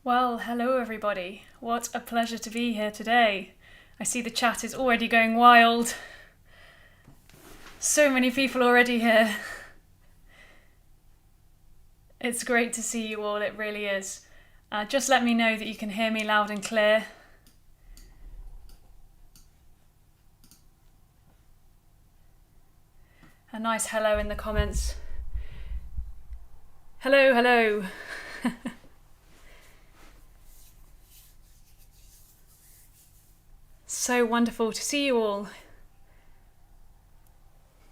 Well, hello everybody. What a pleasure to be here today. I see the chat is already going wild. So many people already here. It's great to see you all, it really is. Just let me know that you can hear me loud and clear. A nice hello in the comments. Hello, hello. So wonderful to see you all.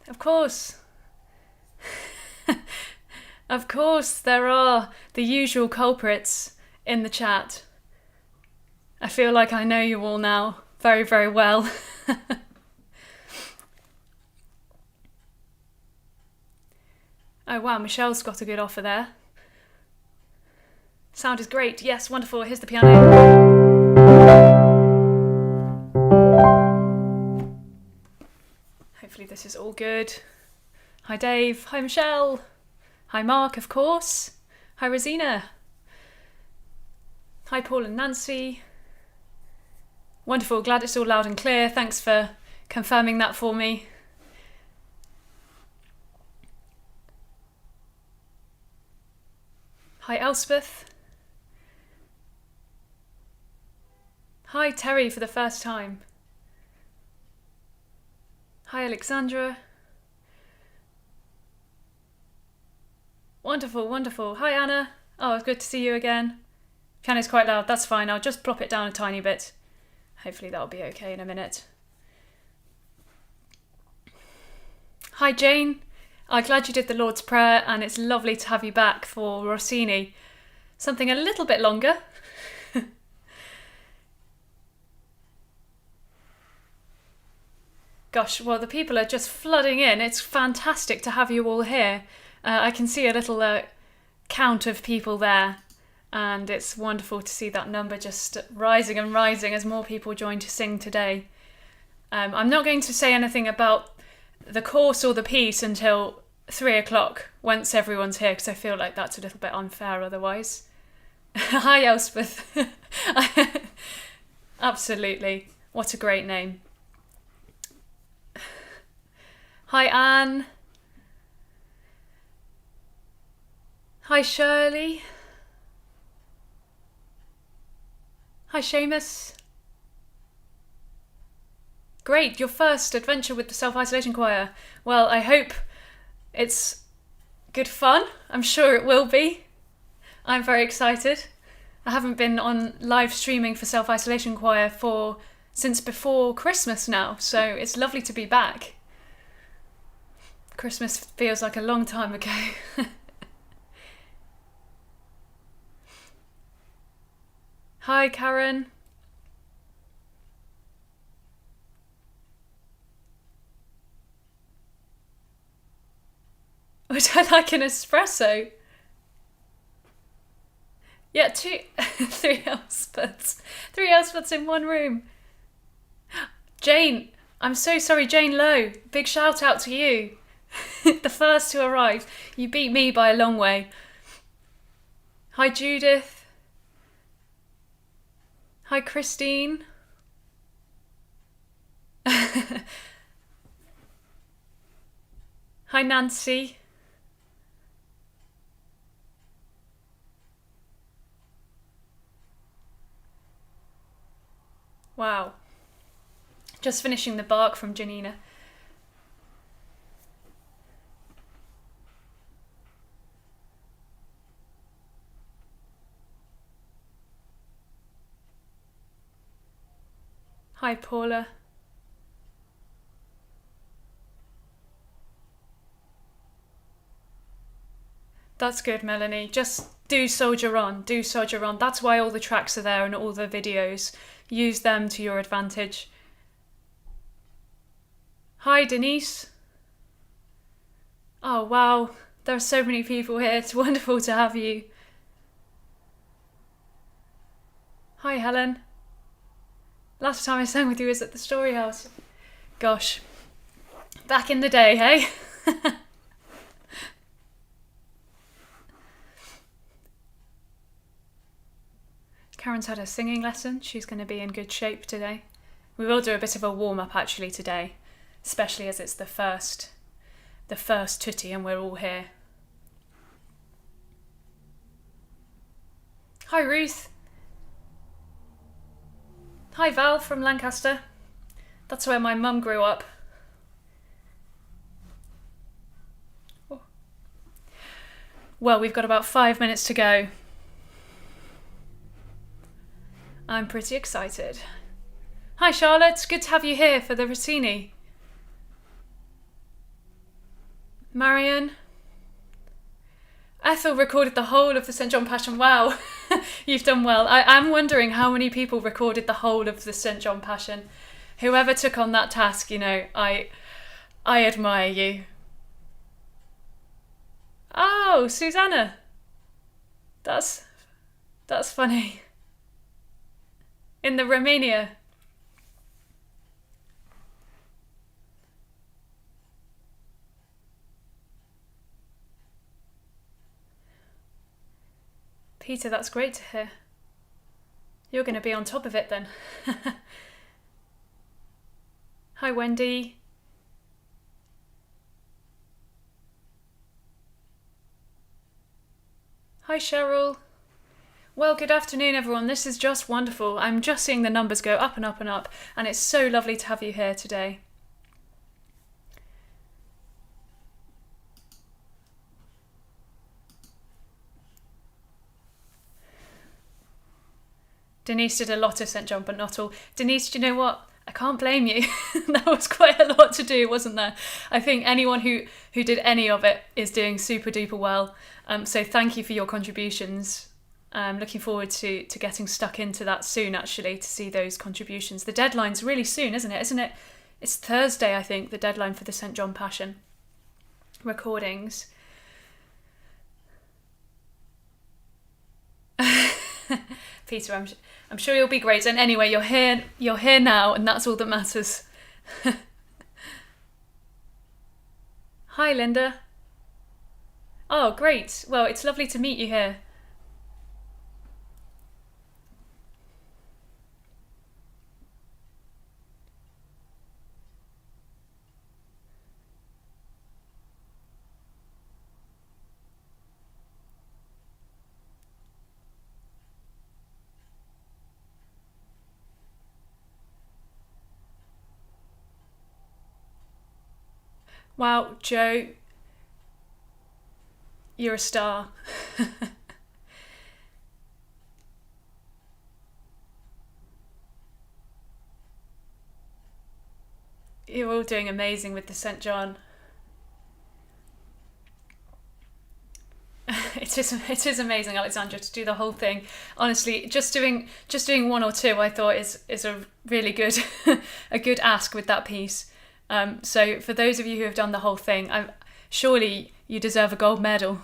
Of course. Of course, there are the usual culprits in the chat. I feel like I know you all now very, very well. Oh wow, Michelle's got a good offer there. Sound is great. Yes, wonderful. Here's the piano. Hopefully this is all good. Hi Dave. Hi Michelle. Hi Mark, of course. Hi Rosina. Hi Paul and Nancy. Wonderful. Glad it's all loud and clear. Thanks for confirming that for me. Hi Elspeth. Hi Terry for the first time. Hi Alexandra. Wonderful, wonderful. Hi Anna. Oh, it's good to see you again. Piano's quite loud, that's fine. I'll just plop it down a tiny bit. Hopefully that'll be okay in a minute. Hi Jane. I'm glad you did the Lord's Prayer and it's lovely to have you back for Rossini. Something a little bit longer. Gosh, well the people are just flooding in. It's fantastic to have you all here. I can see a little count of people there and it's wonderful to see that number just rising and rising as more people join to sing today. I'm not going to say anything about the course or the piece until 3 o'clock once everyone's here because I feel like that's a little bit unfair otherwise. Hi Elspeth. Absolutely. What a great name. Hi Anne. Hi Shirley. Hi Seamus. Great, your first adventure with the self-isolation choir. Well, I hope it's good fun. I'm sure it will be. I'm very excited. I haven't been on live streaming for self-isolation choir since before Christmas now, so it's lovely to be back. Christmas feels like a long time ago. Hi Karen. Would I like an espresso? Yeah, 3 Elspeths. 3 Elspeths in one room. Jane, I'm so sorry, Jane Lowe. Big shout out to you. The first to arrive. You beat me by a long way. Hi Judith. Hi Christine. Hi Nancy. Wow. Just finishing the bark from Janina. Hi Paula. That's good, Melanie. Just do soldier on, do soldier on. That's why all the tracks are there and all the videos. Use them to your advantage. Hi Denise. Oh wow, there are so many people here. It's wonderful to have you. Hi Helen. Last time I sang with you was at the Story House. Gosh, back in the day, hey? Karen's had her singing lesson. She's going to be in good shape today. We will do a bit of a warm-up actually today, especially as it's the first tutti and we're all here. Hi Ruth. Hi Val from Lancaster. That's where my mum grew up. Oh. Well, we've got about 5 minutes to go. I'm pretty excited. Hi Charlotte, good to have you here for the Rossini. Marion. Ethel recorded the whole of the St. John Passion. Wow, you've done well. I'm wondering how many people recorded the whole of the St. John Passion. Whoever took on that task, you know, I admire you. Oh, Susanna. That's funny. In the Romania. Peter, that's great to hear. You're going to be on top of it then. Hi, Wendy. Hi, Cheryl. Well, good afternoon, everyone. This is just wonderful. I'm just seeing the numbers go up and up and up, and it's so lovely to have you here today. Denise did a lot of St. John, but not all. Denise, do you know what? I can't blame you. That was quite a lot to do, wasn't there? I think anyone who did any of it is doing super duper well. So thank you for your contributions. I'm looking forward to getting stuck into that soon, actually, to see those contributions. The deadline's really soon, isn't it? Isn't it? It's Thursday, I think, the deadline for the St. John Passion recordings. Peter, I'm sure you'll be great. And anyway, you're here now, and that's all that matters. Hi, Linda. Oh, great. Well, it's lovely to meet you here. Wow, Joe, you're a star. You're all doing amazing with the St. John. It is amazing, Alexandra, to do the whole thing. Honestly, just doing one or two, I thought is a really good a good ask with that piece. So for those of you who have done the whole thing, surely you deserve a gold medal.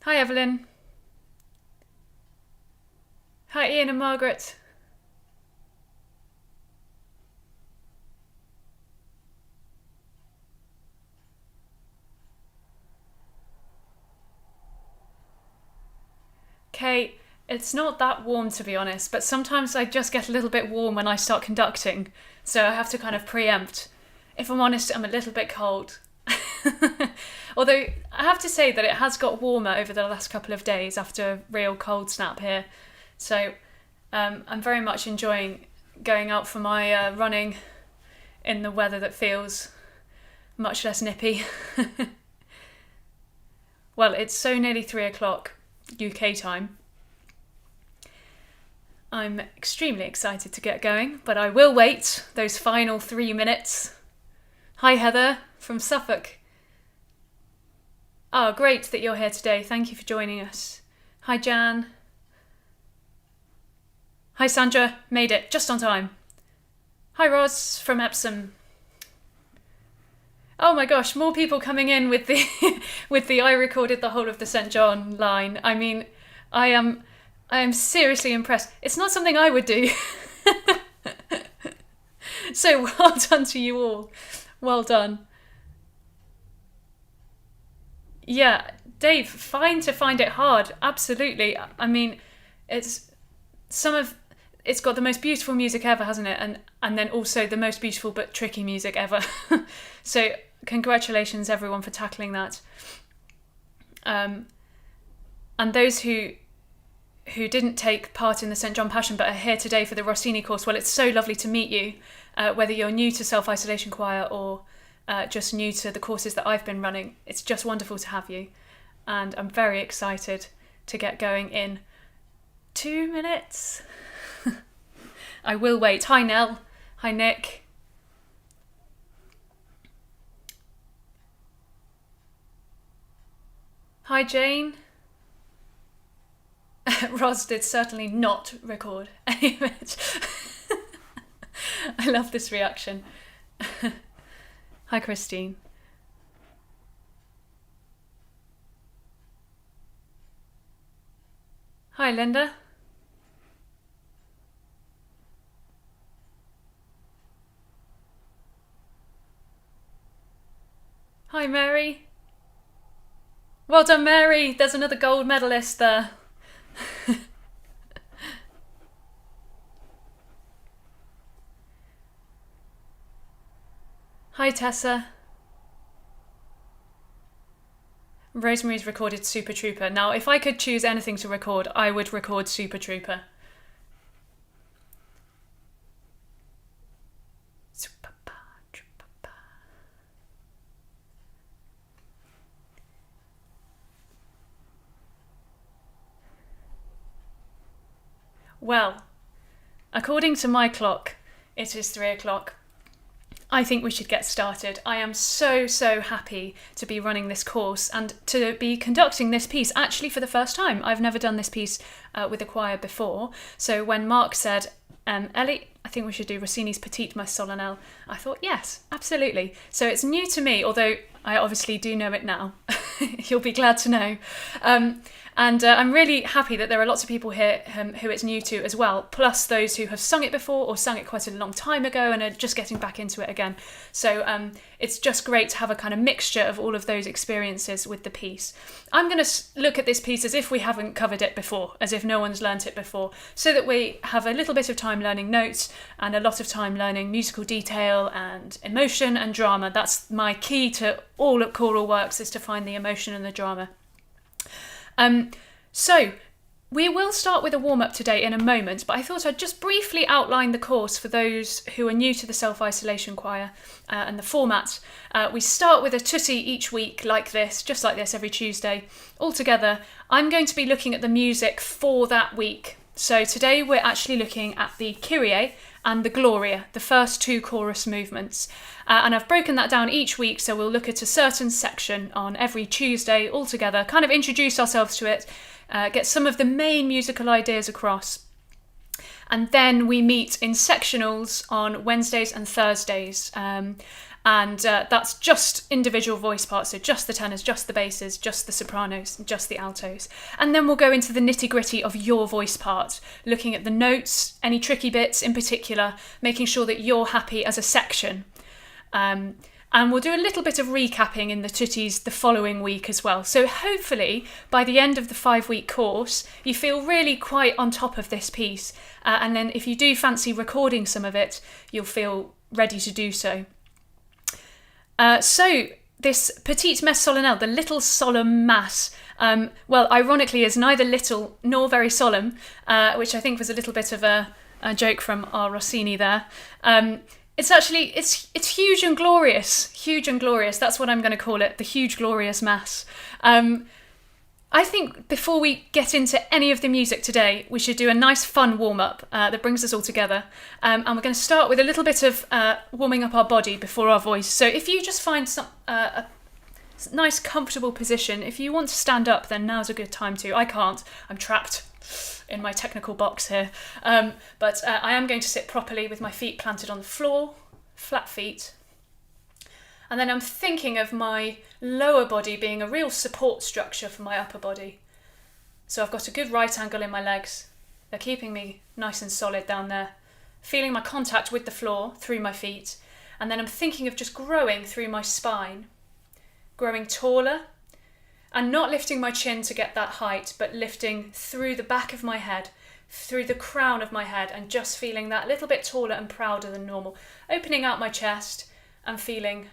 Hi, Evelyn. Hi, Ian and Margaret. Kate. It's not that warm, to be honest, but sometimes I just get a little bit warm when I start conducting, so I have to kind of preempt. If I'm honest, I'm a little bit cold. Although I have to say that it has got warmer over the last couple of days after a real cold snap here. So I'm very much enjoying going out for my running in the weather that feels much less nippy. Well, it's so nearly 3 o'clock UK time. I'm extremely excited to get going, but I will wait those final 3 minutes. Hi Heather from Suffolk. Oh, great that you're here today. Thank you for joining us. Hi Jan. Hi Sandra, made it just on time. Hi Roz from Epsom. Oh my gosh, more people coming in with the with the I recorded the whole of the St. John line. I mean, I am seriously impressed. It's not something I would do. So well done to you all. Well done. Yeah, Dave, fine to find it hard. Absolutely. I mean, it's it's got the most beautiful music ever, hasn't it? And then also the most beautiful but tricky music ever. So congratulations everyone for tackling that. And those who didn't take part in the St. John Passion but are here today for the Rossini course, well, it's so lovely to meet you, whether you're new to self-isolation choir or just new to the courses that I've been running. It's just wonderful to have you, and I'm very excited to get going in 2 minutes. I will wait. Hi Nell. Hi Nick. Hi Jane. Roz did certainly not record any of it. I love this reaction. Hi Christine. Hi Linda. Hi Mary. Well done Mary, there's another gold medalist there. Hi Tessa. Rosemary's recorded Super Trooper. Now, if I could choose anything to record, I would record Super Trooper. Well, according to my clock, it is 3 o'clock. I think we should get started. I am so happy to be running this course and to be conducting this piece actually for the first time. I've never done this piece with a choir before. So when Mark said, Ellie, I think we should do Rossini's Petite Messe Solennelle, I thought, yes, absolutely. So it's new to me, although I obviously do know it now. You'll be glad to know. And I'm really happy that there are lots of people here who it's new to as well, plus those who have sung it before or sung it quite a long time ago and are just getting back into it again. So it's just great to have a kind of mixture of all of those experiences with the piece. I'm going to look at this piece as if we haven't covered it before, as if no one's learnt it before, so that we have a little bit of time learning notes and a lot of time learning musical detail and emotion and drama. That's my key to all of choral works, is to find the emotion and the drama. So we will start with a warm-up today in a moment, but I thought I'd just briefly outline the course for those who are new to the self-isolation choir and the format. We start with a tutti each week like this, just like this every Tuesday. All together, I'm going to be looking at the music for that week. So today we're actually looking at the Kyrie and the Gloria, the first two chorus movements. And I've broken that down each week, so we'll look at a certain section on every Tuesday all together, kind of introduce ourselves to it, get some of the main musical ideas across. And then we meet in sectionals on Wednesdays and Thursdays. And that's just individual voice parts, so just the tenors, just the basses, just the sopranos, just the altos. And then we'll go into the nitty-gritty of your voice part, looking at the notes, any tricky bits in particular, making sure that you're happy as a section. And we'll do a little bit of recapping in the tuttis the following week as well. So hopefully by the end of the 5-week course, you feel really quite on top of this piece. And then if you do fancy recording some of it, you'll feel ready to do so. So this Petite Messe Solennelle, the little solemn mass, well, ironically is neither little nor very solemn, which I think was a little bit of a joke from our Rossini there. It's actually, it's huge and glorious. That's what I'm going to call it, the huge glorious mass. I think before we get into any of the music today, we should do a nice fun warm-up that brings us all together. And we're going to start with a little bit of warming up our body before our voice. So if you just find a nice comfortable position, if you want to stand up, then now's a good time to. I can't, I'm trapped in my technical box here. But I am going to sit properly with my feet planted on the floor, flat feet. And then I'm thinking of my lower body being a real support structure for my upper body. So I've got a good right angle in my legs. They're keeping me nice and solid down there. Feeling my contact with the floor through my feet. And then I'm thinking of just growing through my spine. Growing taller and not lifting my chin to get that height, but lifting through the back of my head, through the crown of my head, and just feeling that little bit taller and prouder than normal. Opening out my chest and feeling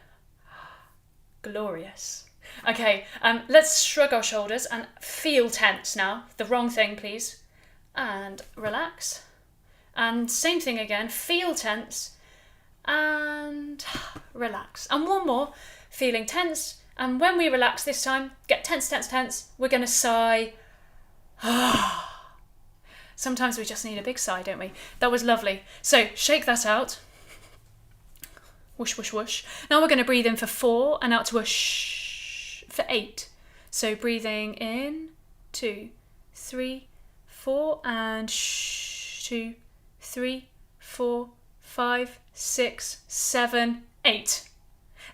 glorious. Okay, let's shrug our shoulders and feel tense now. The wrong thing, please. And relax. And same thing again, feel tense and relax. And one more, feeling tense. And when we relax this time, get tense, tense, tense, we're going to sigh. Sometimes we just need a big sigh, don't we? That was lovely. So shake that out. Whoosh, whoosh, whoosh. Now we're going to breathe in for 4 and out to a shh for 8. So breathing in, 2, 3, 4, and shh, 2, 3, 4, 5, 6, 7, 8.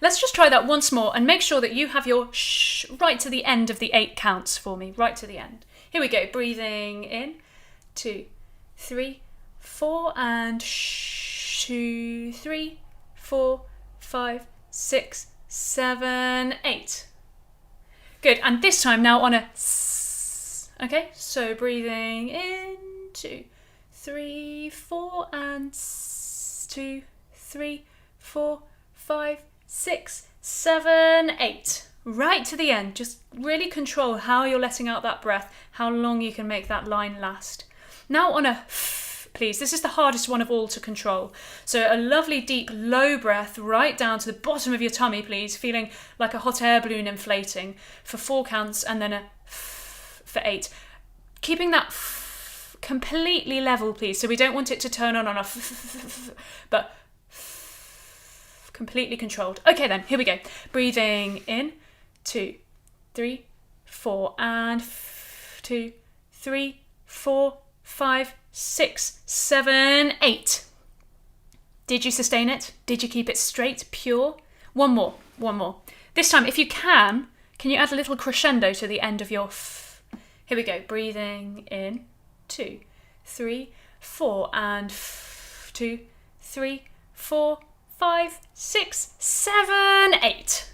Let's just try that once more and make sure that you have your shh right to the end of the 8 counts for me, right to the end. Here we go, breathing in, 2, 3, 4, and shh, 2, 3, 4, 5, 6, 7, 8. Good, and this time now on a s. Okay, so breathing in, 2, 3, 4, and s. 2, 3, 4, 5, 6, 7, 8. Right to the end. Just really control how you're letting out that breath, how long you can make that line last. Now on a f, please. This is the hardest one of all to control. So a lovely deep low breath right down to the bottom of your tummy, please, feeling like a hot air balloon inflating for 4 counts, and then a f for 8. Keeping that f completely level, please. So we don't want it to turn on a f, but completely controlled. Okay then, here we go. Breathing in, 2, 3, 4, and 2, 3, 4, 5, 6, 7, 8. Did you sustain it? Did you keep it straight, pure? One more. This time, if you can you add a little crescendo to the end of your f? Here we go. Breathing in, 2, 3, 4, and 2, 3, 4, 5, 6, 7, 8.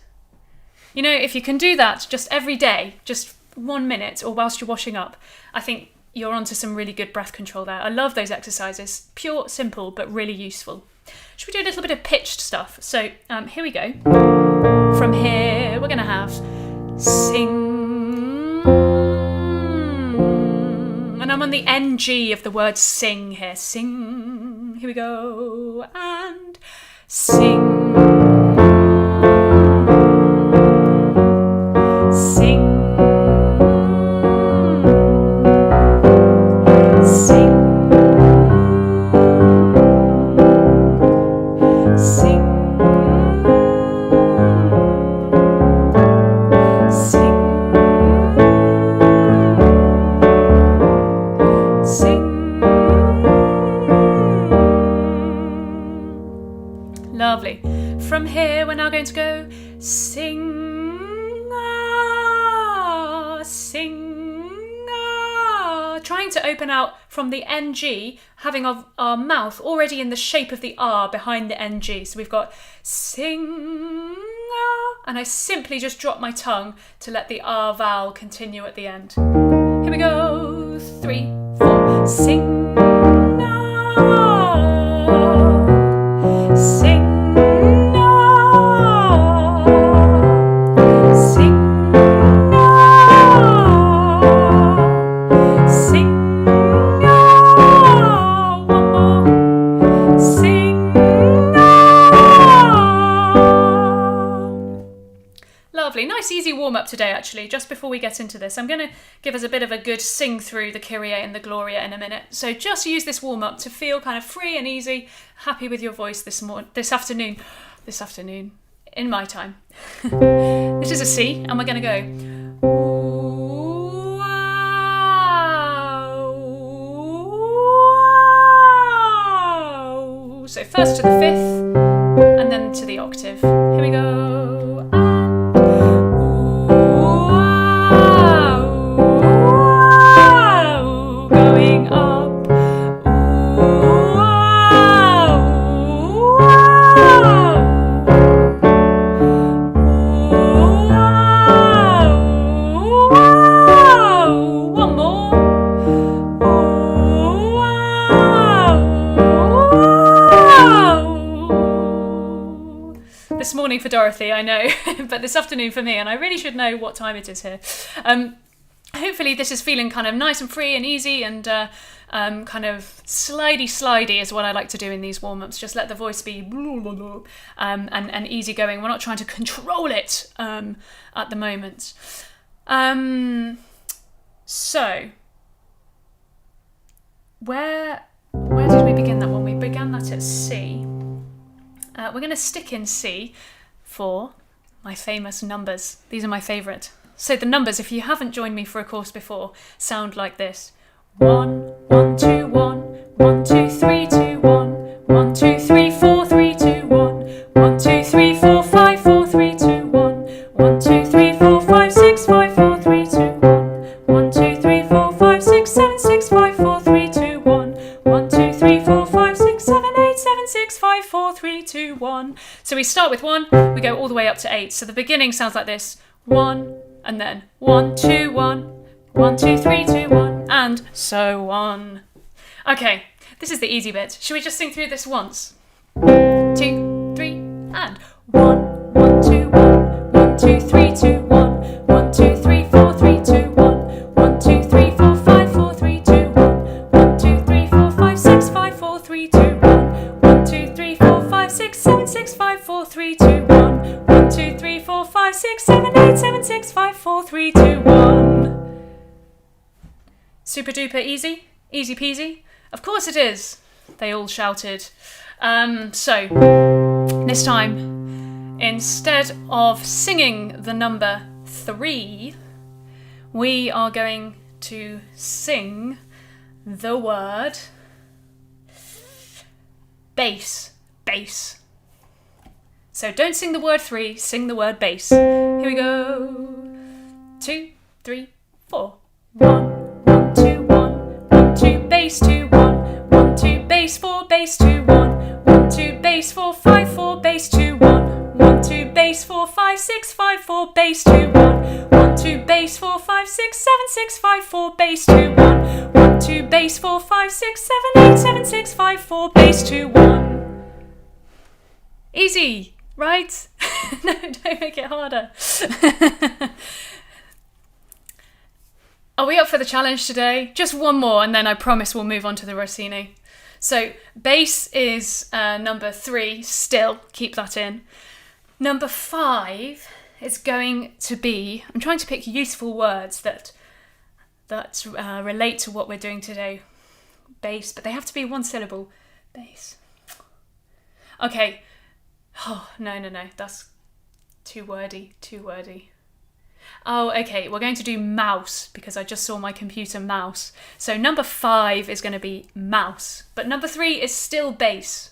You know, if you can do that just every day, just 1 minute, or whilst you're washing up, I think you're onto some really good breath control there. I love those exercises. Pure, simple, but really useful. Should we do a little bit of pitched stuff? So here we go. From here, we're going to have sing. And I'm on the NG of the word sing here. Sing. Here we go. And sing. Sing. Sing. Sing. Sing. Sing. Lovely. From here, we're now going to go sing, ah, sing, ah. Trying to open out from the NG, having our mouth already in the shape of the R behind the NG. So we've got sing, ah, and I simply just drop my tongue to let the R vowel continue at the end. Here we go. 3, 4. Sing, ah, sing. Nice easy warm-up today, actually. Just before we get into this, I'm going to give us a bit of a good sing through the Kyrie and the Gloria in a minute. So just use this warm-up to feel kind of free and easy, happy with your voice this afternoon, in my time. This is a C, and we're going to go. Wow. So first to the 5th, and then to the octave. Here we go. this morning for Dorothy, I know, but this afternoon for me, and I really should know what time it is here. Hopefully this is feeling kind of nice and free and easy and kind of slidey is what I like to do in these warm-ups. Just let the voice be and easy going. We're not trying to control it at the moment. So, where did we begin that one? We began that at C. We're going to stick in C for my famous numbers. These are my favourite. So the numbers, if you haven't joined me for a course before, sound like this. 1, 1, 2, 1, 1, 2, 3, 2, 1, 1, 2, 3, 4, 3, 2, 1, 1, 2, 3, 4, 5, 4, 3, 2, 1, 1, 2, 3, 4, 5, 6, 5, 4, 3, 2, 1, 1, 2, 3, 4, 5, 6, 7, 6, 5, 4, 3, 2, 1, 1, 2, 3, 4, 5, 6, 7, 8, 7, 6, 5, 4, 3, 2, 1. So we start with 1, we go all the way up to 8. So the beginning sounds like this. 1, and then 1, 2, 1, 1, 2, 3, 2, 1, and so on. Okay, this is the easy bit. Should we just sing through this once? 2, 3, and 1, 1, 2, 1, 1, 2, 3, 2, 1, 1, 2, 3, 4, 3, 2, 1, 1, 2, 3, 4, 5, 4, 3, 2, 1, 1, 2, 3, 4, 5, 6, 5, 4, 3, 2, 1, 1, 2, 3, 4, 5, 6, 7, 6, 5, 4, 3, 2, 1, 1, 2, 3, 4, 5, 6, 7, 8, 7, 6, 5, 4, 3, 2, 1. Super duper easy? Easy peasy? Of course it is, they all shouted. So, this time, instead of singing the number 3, we are going to sing the word bass. Bass. So don't sing the word 3, sing the word bass. Here we go. 2, 3, 4. 1, 1, 2, 1, 1, 2, bass 2, 1, 1, 2, bass 4, bass 2, 1, 1, 2, bass 4, 5, 4, bass 2, 1, 1, 2, bass 4, 5, 6, 5, 4, bass 2, 1, 1, 2, bass 4, 5, 6, 7, 6, 5, 4, bass 2, 1, 1, 2, bass 4, 5, 6, 7, 8, 7, 6, 5, 4, bass 2, 1. Easy, right? No, don't make it harder. Are we up for the challenge today? Just one more and then I promise we'll move on to the Rossini. So bass is number 3, still, keep that in. Number 5 is going to be, I'm trying to pick useful words that relate to what we're doing today. Bass, but they have to be one syllable. Bass. Okay. Oh, no, that's too wordy. Oh, okay, we're going to do mouse because I just saw my computer mouse. So number 5 is going to be mouse, but number 3 is still bass.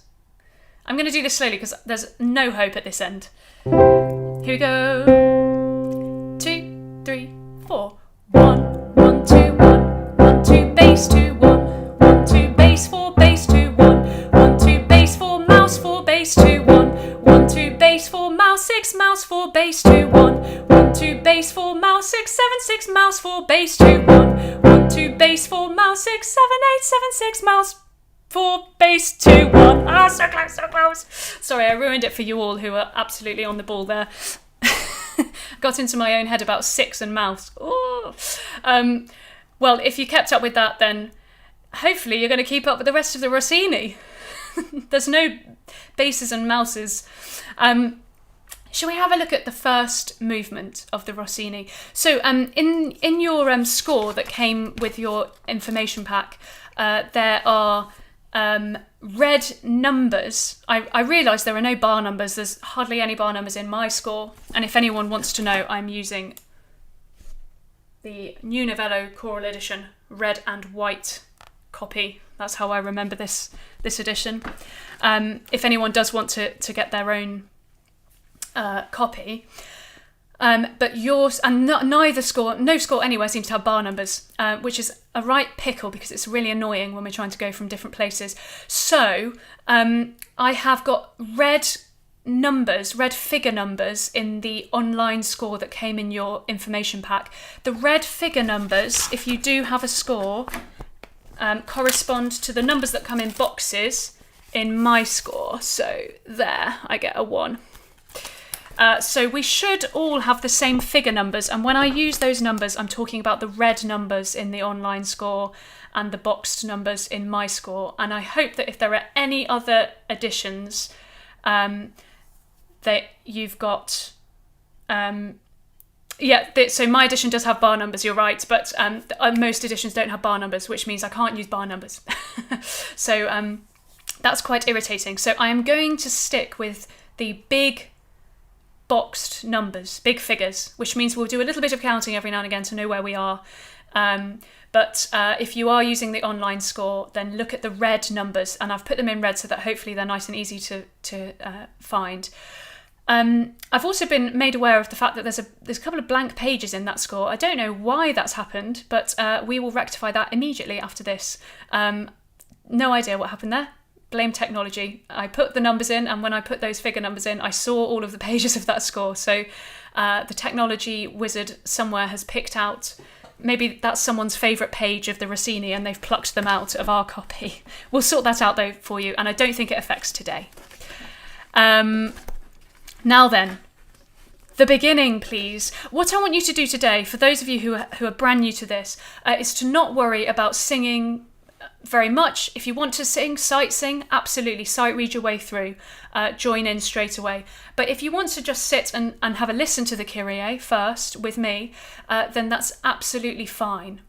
I'm going to do this slowly because there's no hope at this end. Here we go. 2, 3, 4. 1, 1, 2, 1, 1, 2, bass 2, 1, 1, 2, bass 4, bass 2, 1, 1, 2, bass 4, mouse 4, bass 2, 1, 1, 2, bass 4, mouse 6, mouse 4, bass 2, 1, 1, 2, bass 4, mouse 6, 7, 6, mouse 4, bass 2, 1, 1, 2, bass 4, mouse 6, 7, 8, 7, 6, mouse 4, bass 2, 1. Ah, so close, so close. Sorry, I ruined it for you all who are absolutely on the ball there. Got into my own head about 6 and mouse. Ooh. Well, if you kept up with that, then hopefully you're going to keep up with the rest of the Rossini. There's no basses and mouses. Shall we have a look at the first movement of the Rossini? So in your score that came with your information pack, there are red numbers. I realise there are no bar numbers. There's hardly any bar numbers in my score. And if anyone wants to know, I'm using the New Novello Choral Edition, red and white copy. That's how I remember this edition. If anyone does want to get their own copy. But yours, and no score anywhere seems to have bar numbers, which is a right pickle because it's really annoying when we're trying to go from different places. So I have got red figure numbers in the online score that came in your information pack. The red figure numbers, if you do have a score, correspond to the numbers that come in boxes in my score. So there, I get a 1. So we should all have the same figure numbers, and when I use those numbers, I'm talking about the red numbers in the online score and the boxed numbers in my score. And I hope that if there are any other additions, that you've got... so my edition does have bar numbers, you're right, but most editions don't have bar numbers, which means I can't use bar numbers. So that's quite irritating. So I am going to stick with the big boxed numbers, big figures, which means we'll do a little bit of counting every now and again to know where we are. But if you are using the online score, then look at the red numbers, and I've put them in red so that hopefully they're nice and easy to find. I've also been made aware of the fact that there's a couple of blank pages in that score. I don't know why that's happened, but we will rectify that immediately after this. No idea what happened there. Blame technology. I put the numbers in, and when I put those figure numbers in, I saw all of the pages of that score. So the technology wizard somewhere has picked out, maybe that's someone's favourite page of the Rossini, and they've plucked them out of our copy. We'll sort that out though for you, and I don't think it affects today. Now then, the beginning, please. What I want you to do today, for those of you who are brand new to this, is to not worry about singing very much. If you want to sight sing, absolutely, sight read your way through, join in straight away. But if you want to just sit and have a listen to the Kyrie first with me, then that's absolutely fine.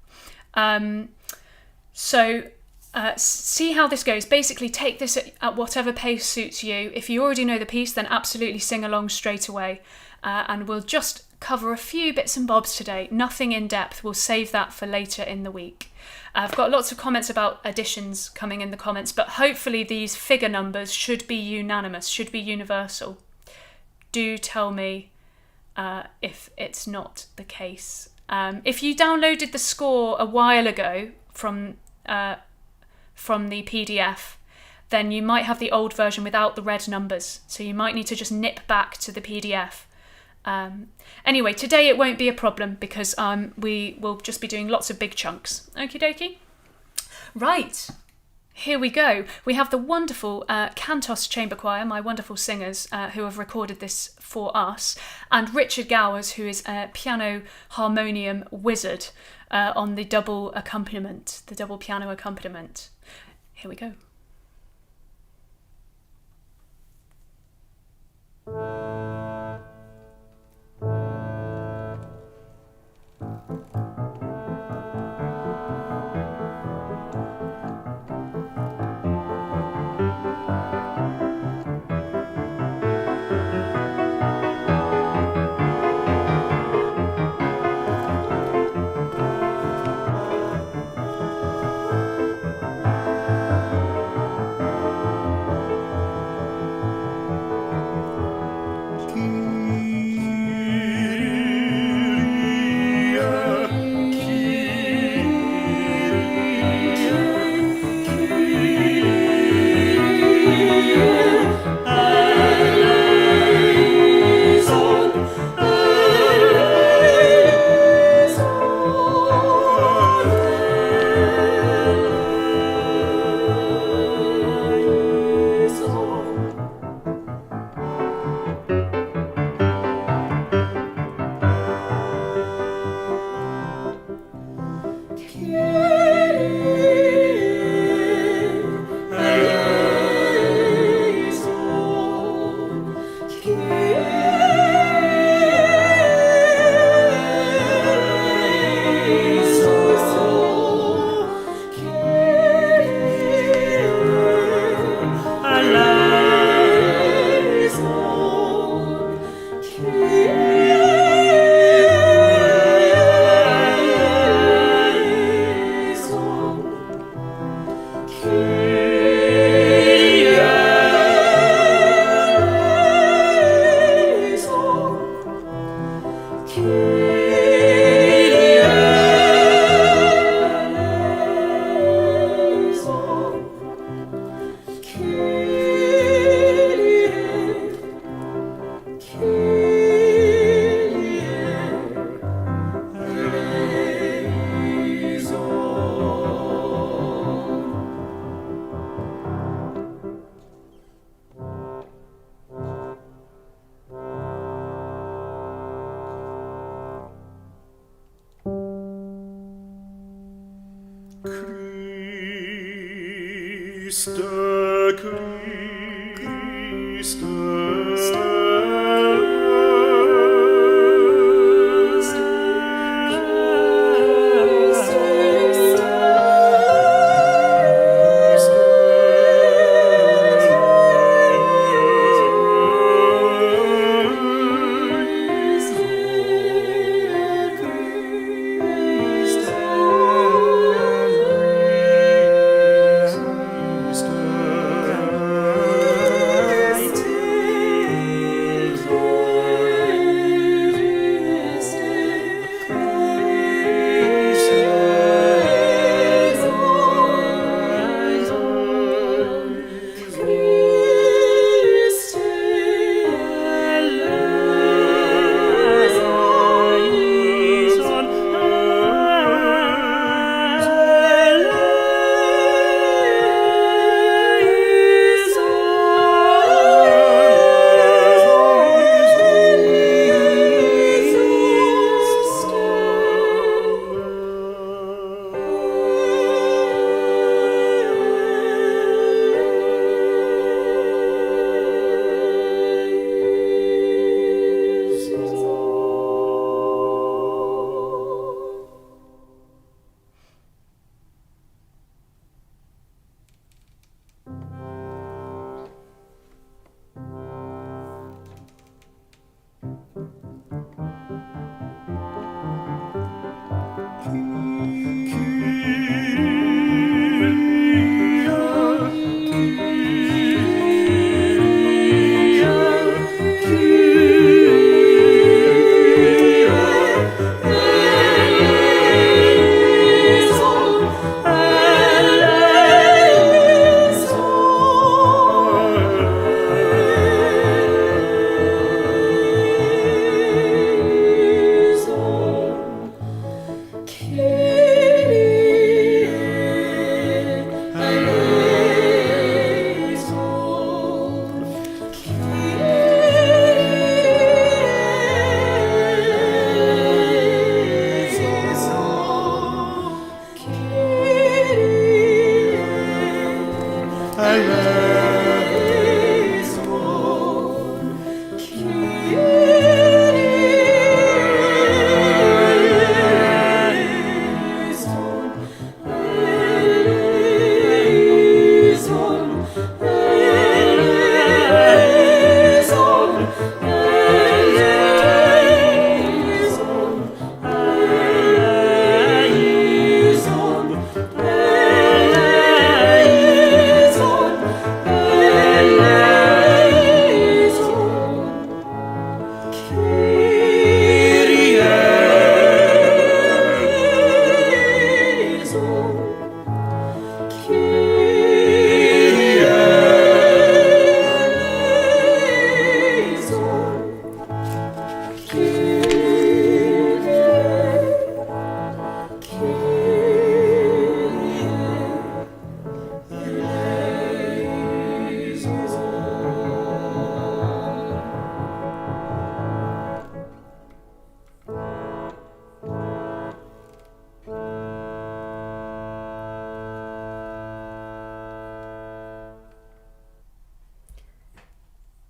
See how this goes. Basically, take this at whatever pace suits you. If you already know the piece, then absolutely sing along straight away. And we'll just cover a few bits and bobs today. Nothing in depth. We'll save that for later in the week. I've got lots of comments about additions coming in the comments, but hopefully these figure numbers should be unanimous, should be universal. Do tell me if it's not the case. If you downloaded the score a while ago from the PDF, then you might have the old version without the red numbers. So you might need to just nip back to the PDF. Anyway, today it won't be a problem because we will just be doing lots of big chunks. Okie dokie. Right, here we go. We have the wonderful Cantos Chamber Choir, my wonderful singers who have recorded this for us, and Richard Gowers, who is a piano harmonium wizard on the double accompaniment, the double piano accompaniment. Here we go.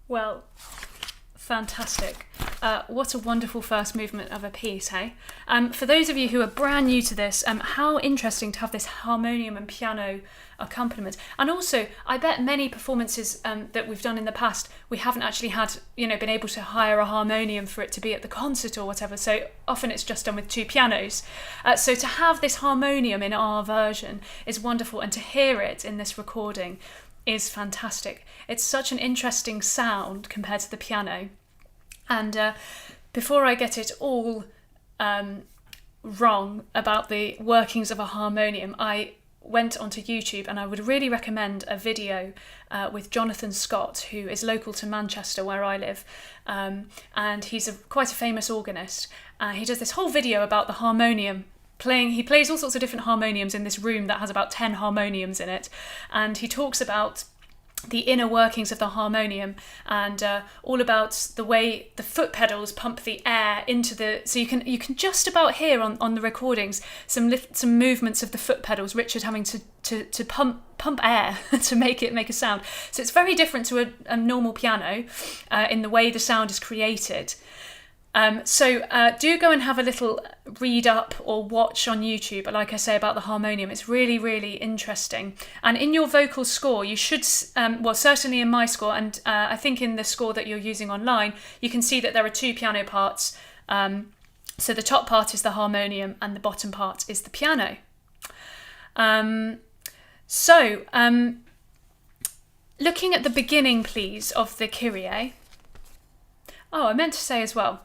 Well, fantastic. What a wonderful first movement of a piece, hey? For those of you who are brand new to this, how interesting to have this harmonium and piano accompaniment. And also, I bet many performances that we've done in the past, we haven't actually had, been able to hire a harmonium for it to be at the concert or whatever. So often it's just done with two pianos. So to have this harmonium in our version is wonderful, and to hear it in this recording is fantastic. It's such an interesting sound compared to the piano. And before I get it all wrong about the workings of a harmonium, I went onto YouTube, and I would really recommend a video with Jonathan Scott, who is local to Manchester where I live, and he's quite a famous organist. He does this whole video about the harmonium playing. He plays all sorts of different harmoniums in this room that has about 10 harmoniums in it, and he talks about the inner workings of the harmonium, and all about the way the foot pedals pump the air into the. So you can just about hear on the recordings some movements of the foot pedals. Richard having to pump air to make a sound. So it's very different to a normal piano in the way the sound is created. So do go and have a little read up or watch on YouTube, like I say, about the harmonium. It's really, really interesting. And in your vocal score, you should, certainly in my score, and I think in the score that you're using online, you can see that there are 2 piano parts. So the top part is the harmonium and the bottom part is the piano. Looking at the beginning, please, of the Kyrie. Oh, I meant to say as well,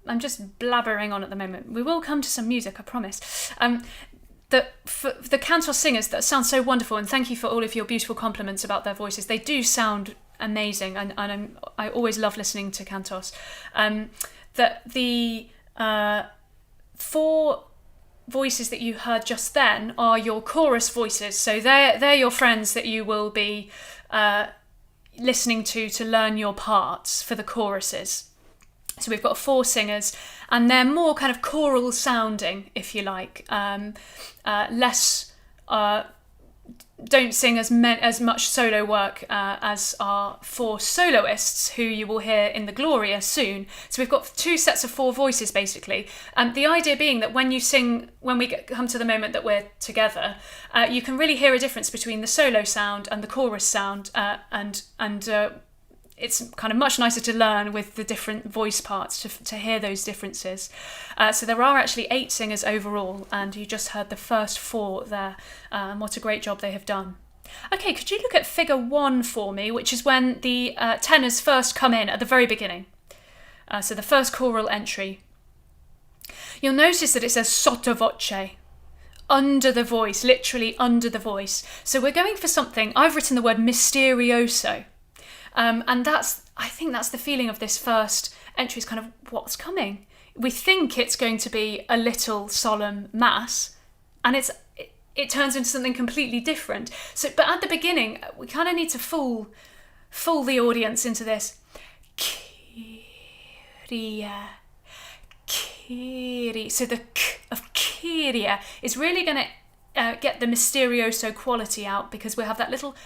I'm just blabbering on at the moment. We will come to some music, I promise. For the cantor singers, that sound so wonderful, and thank you for all of your beautiful compliments about their voices. They do sound amazing, and I always love listening to cantos. That the 4 voices that you heard just then are your chorus voices. So they're your friends that you will be listening to learn your parts for the choruses. So we've got 4 singers, and they're more kind of choral sounding, if you like. Less, don't sing as much solo work as our 4 soloists, who you will hear in the Gloria soon. So we've got 2 sets of 4 voices, basically. The idea being that when we come to the moment that we're together, you can really hear a difference between the solo sound and the chorus sound, and it's kind of much nicer to learn with the different voice parts to hear those differences. So there are actually 8 singers overall, and you just heard the first 4 there. What a great job they have done. Okay, could you look at figure 1 for me, which is when the tenors first come in at the very beginning. So the first choral entry. You'll notice that it says sotto voce, under the voice, literally under the voice. So we're going for something, I've written the word misterioso. And I think that's the feeling of this first entry, is kind of what's coming. We think it's going to be a little solemn mass, and it turns into something completely different. So, but at the beginning, we kind of need to fool the audience into this. Kyrie. So the k of Kyrie is really going to get the misterioso quality out, because we have that little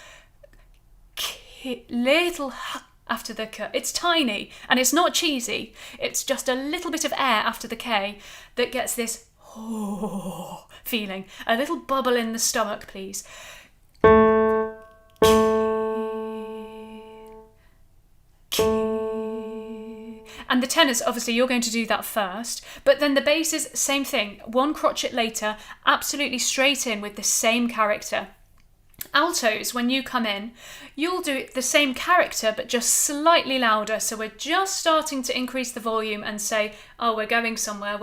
little after the k. It's tiny and it's not cheesy. It's just a little bit of air after the k that gets this feeling. A little bubble in the stomach, please. And the tenors, obviously, you're going to do that first, but then the basses, same thing. 1 crotchet later, absolutely straight in with the same character. Altos, when you come in, you'll do the same character but just slightly louder. So we're just starting to increase the volume and say, oh, we're going somewhere.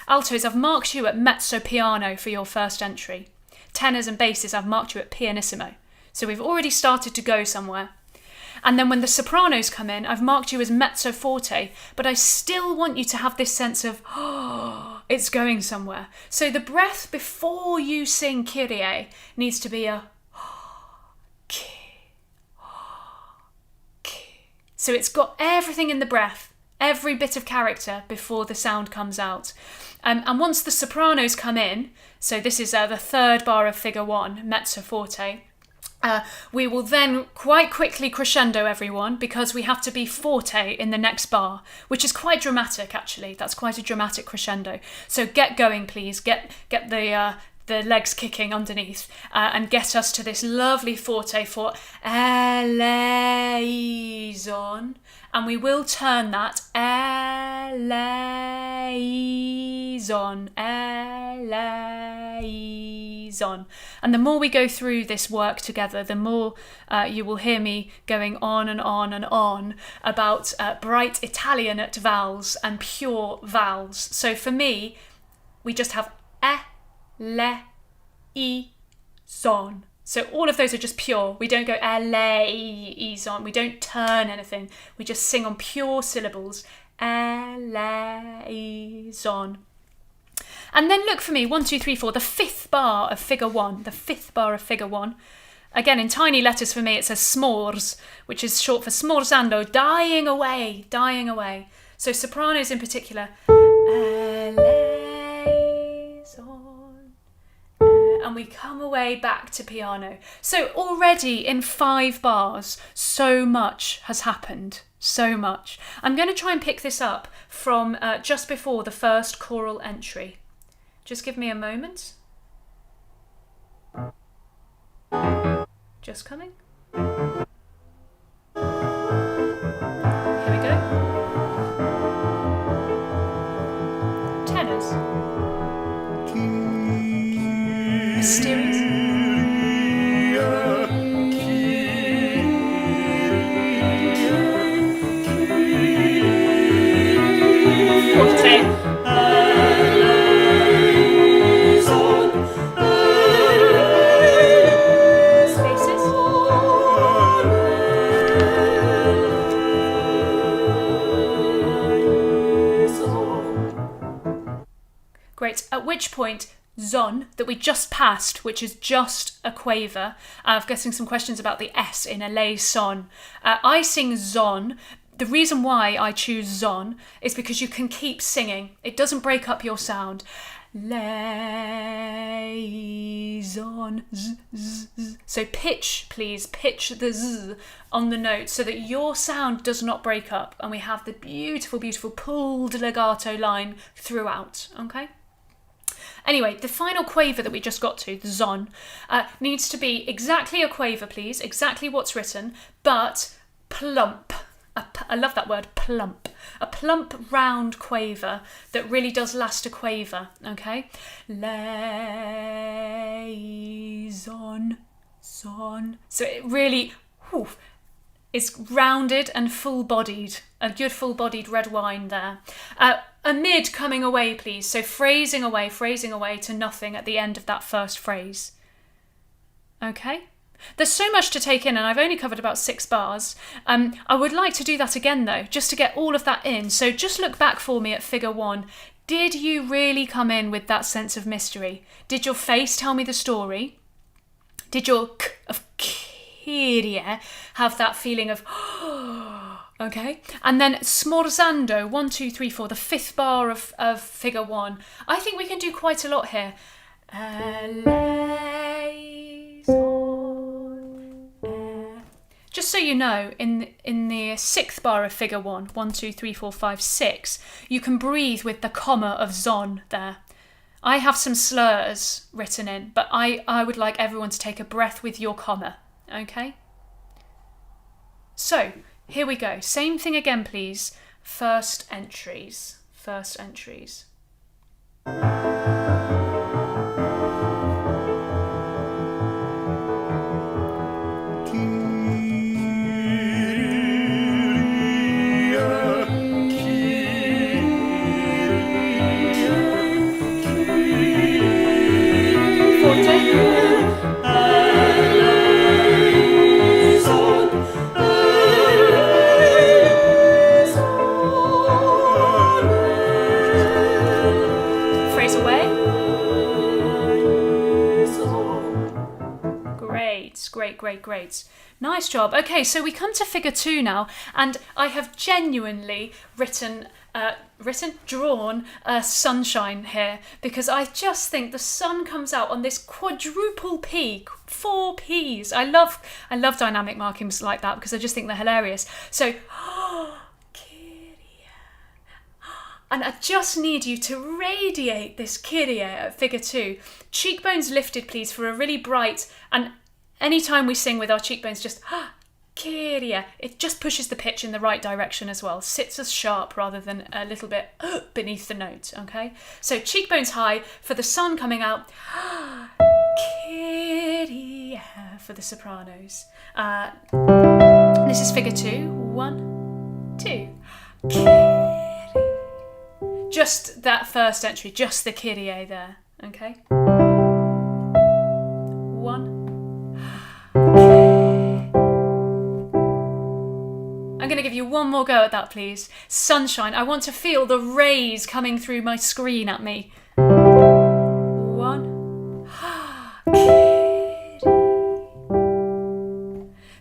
Altos, I've marked you at mezzo piano for your first entry. Tenors and basses, I've marked you at pianissimo. So we've already started to go somewhere. And then when the sopranos come in, I've marked you as mezzo forte, but I still want you to have this sense of, oh, it's going somewhere. So the breath before you sing Kyrie needs to be a so it's got everything in the breath, every bit of character before the sound comes out. And once the sopranos come in, so this is the 3rd bar of figure 1, mezzo forte, we will then quite quickly crescendo, everyone, because we have to be forte in the next bar, which is quite dramatic, actually. That's quite a dramatic crescendo. So get going, please. Get the legs kicking underneath, and get us to this lovely forte for eleison. And we will turn that eleison. And the more we go through this work together, the more you will hear me going on and on and on about bright Italianate vowels and pure vowels. So for me, we just have le, I, son. So all of those are just pure. We don't go eleison. We don't turn anything. We just sing on pure syllables. Eleison. And then look for me, 1, 2, 3, 4, the 5th bar of figure 1. The 5th bar of figure 1. Again, in tiny letters for me, it says s'mores, which is short for smorzando, dying away, dying away. So sopranos in particular, and we come away back to piano. So already in 5 bars, so much has happened, so much. I'm going to try and pick this up from just before the first choral entry. Just give me a moment. Just coming. Here we go. Tenors. Mysterious. Forte. Great. At which point, zon, that we just passed, which is just a quaver. I'm getting some questions about the S in a lay son. I sing zon. The reason why I choose zon is because you can keep singing. It doesn't break up your sound. Lay, zon, z, z, z. So pitch, please, pitch the z on the note so that your sound does not break up and we have the beautiful, beautiful pulled legato line throughout, okay? Anyway, the final quaver that we just got to, the zon, needs to be exactly a quaver, please, exactly what's written, but plump. I love that word, plump. A plump, round quaver that really does last a quaver, okay? Lay, zon, zon. So it really is rounded and full-bodied. A good full-bodied red wine there. A mid coming away, please. So phrasing away to nothing at the end of that first phrase. Okay? There's so much to take in, and I've only covered about 6 bars. I would like to do that again, though, just to get all of that in. So just look back for me at figure 1. Did you really come in with that sense of mystery? Did your face tell me the story? Did your k of Kyrie have that feeling of... Okay, and then smorzando, 1, 2, 3, 4, the 5th bar of figure 1. I think we can do quite a lot here. Just so you know, in the 6th bar of figure 1, 1, 2, 3, 4, 5, 6, you can breathe with the comma of zon there. I have some slurs written in, but I would like everyone to take a breath with your comma, okay? So, here we go. Same thing again, please. First entries. Great. Nice job. Okay, so we come to figure 2 now, and I have genuinely drawn sunshine here, because I just think the sun comes out on this quadruple P, 4 Ps. I love dynamic markings like that because I just think they're hilarious. So, and I just need you to radiate this Kyrie at figure 2. Cheekbones lifted, please, for a really bright, and anytime we sing with our cheekbones, just Kyrie, it just pushes the pitch in the right direction as well. Sits us sharp rather than a little bit beneath the note, okay? So cheekbones high for the sun coming out. Kyrie for the sopranos. This is figure 2. 1, 2. Kyrie. Just that first entry, just the Kyrie there, okay? 1. I'm going to give you one more go at that, please. Sunshine. I want to feel the rays coming through my screen at me. 1.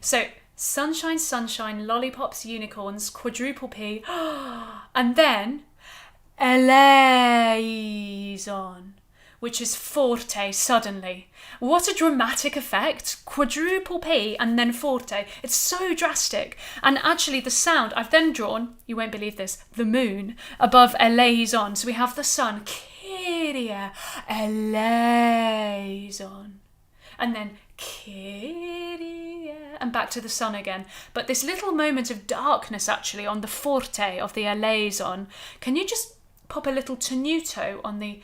So sunshine, sunshine, lollipops, unicorns, quadruple P, and then eleison, which is forte, suddenly. What a dramatic effect. Quadruple P and then forte. It's so drastic. And actually the sound, I've then drawn, you won't believe this, the moon above eleison. So we have the sun, Kyrie, eleison. And then Kyrie, and back to the sun again. But this little moment of darkness actually on the forte of the eleison, can you just pop a little tenuto on the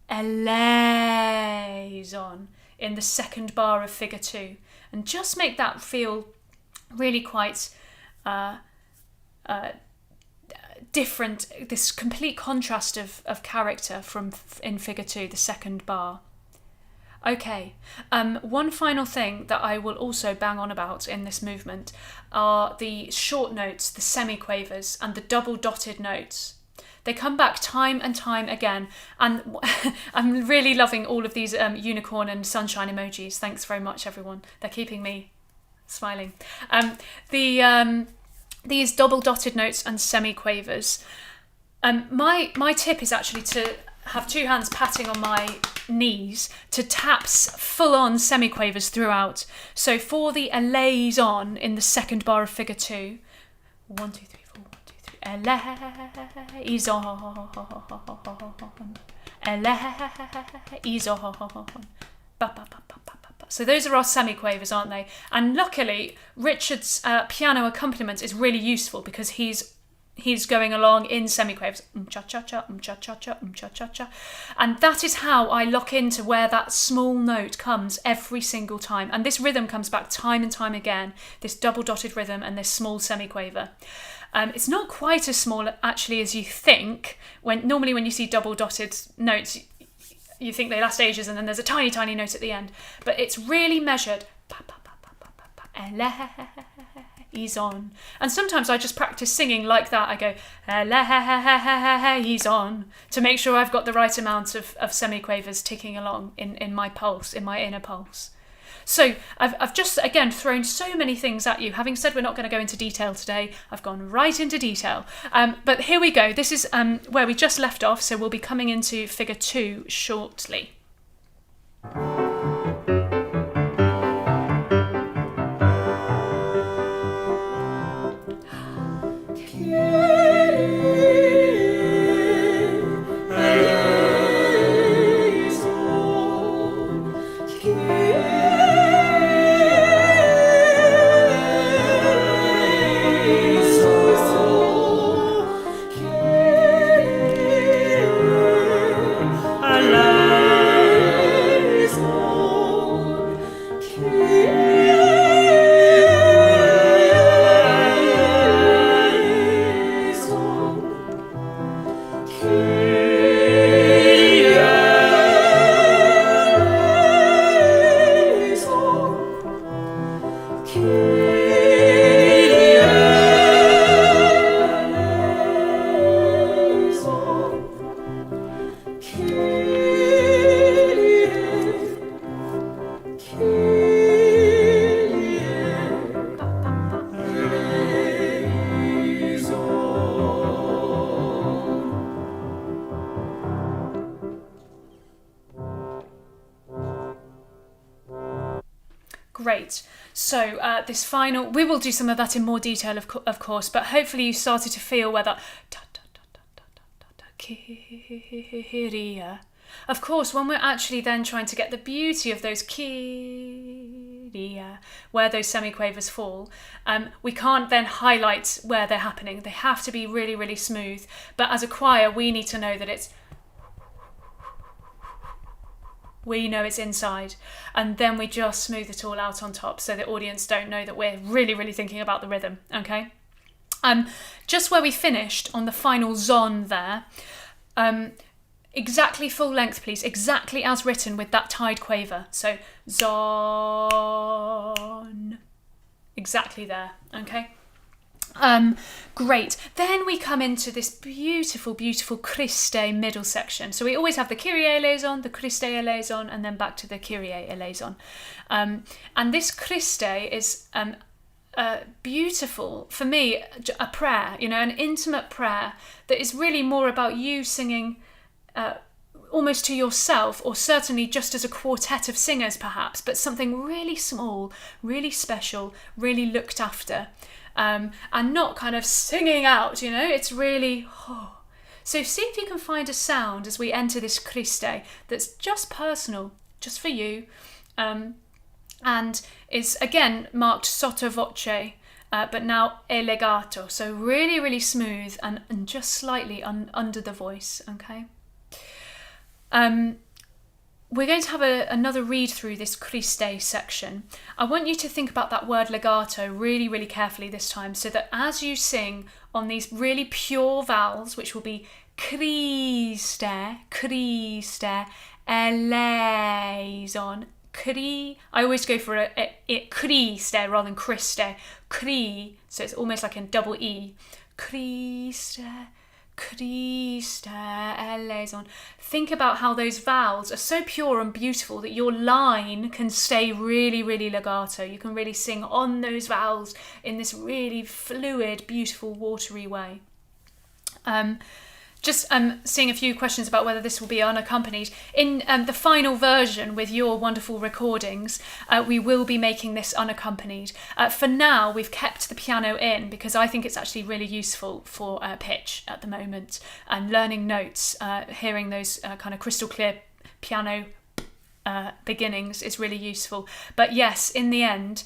eleison in the second bar of figure 2 and just make that feel really quite different, this complete contrast of character from in figure 2, the second bar. Okay, one final thing that I will also bang on about in this movement are the short notes, the semiquavers and the double dotted notes. They come back time and time again, and I'm really loving all of these unicorn and sunshine emojis. Thanks very much, everyone. They're keeping me smiling. These double dotted notes and semiquavers. My tip is actually to have 2 hands patting on my knees to taps full-on semiquavers throughout. So for the eleison in the second bar of figure 2, 1, 2, 3, 4, 1, 2, 3, eleison, eleison, so those are our semiquavers, aren't they? And luckily, Richard's piano accompaniment is really useful because he's going along in semiquavers, cha-cha-cha, cha-cha-cha, cha-cha-cha. And that is how I lock into where that small note comes every single time. And this rhythm comes back time and time again, this double-dotted rhythm and this small semiquaver. It's not quite as small, actually, as you think. Normally when you see double-dotted notes, you think they last ages and then there's a tiny, tiny note at the end. But it's really measured. Eleison. And sometimes I just practice singing like that. I go eleison to make sure I've got the right amount of semiquavers ticking along in my pulse, in my inner pulse. So I've just again thrown so many things at you. Having said we're not going to go into detail today, I've gone right into detail. But here we go. This is where we just left off, so we'll be coming into figure 2 shortly. Great. So this final, we will do some of that in more detail, of course, but hopefully you started to feel where that Kyria. Of course, when we're actually then trying to get the beauty of those Kyria, where those semiquavers fall, we can't then highlight where they're happening. They have to be really, really smooth. But as a choir, we need to know that we know it's inside, and then we just smooth it all out on top so the audience don't know that we're really, really thinking about the rhythm, okay? Just where we finished on the final zon there, exactly full length, please, exactly as written with that tied quaver. So, zon, exactly there, okay? Great. Then we come into this beautiful, beautiful Christe middle section. So we always have the Kyrie eleison, the Christe eleison, and then back to the Kyrie eleison. And this Christe is beautiful, for me, a prayer, an intimate prayer that is really more about you singing almost to yourself, or certainly just as a quartet of singers perhaps, but something really small, really special, really looked after, and not kind of singing out, it's really... So see if you can find a sound as we enter this Christe that's just personal, just for you, and is again marked sotto voce, but now è legato, so really, really smooth and just slightly under the voice, okay? We're going to have another read through this Christe section. I want you to think about that word legato really, really carefully this time, so that as you sing on these really pure vowels, which will be Christe, eleison, I always go for a Christe rather than Christe, so it's almost like a double E. Christe, eleison. Think about how those vowels are so pure and beautiful that your line can stay really, really legato. You can really sing on those vowels in this really fluid, beautiful, watery way. Just seeing a few questions about whether this will be unaccompanied. In the final version with your wonderful recordings, we will be making this unaccompanied. For now, we've kept the piano in because I think it's actually really useful for pitch at the moment, and learning notes, hearing those kind of crystal clear piano beginnings is really useful. But yes, in the end,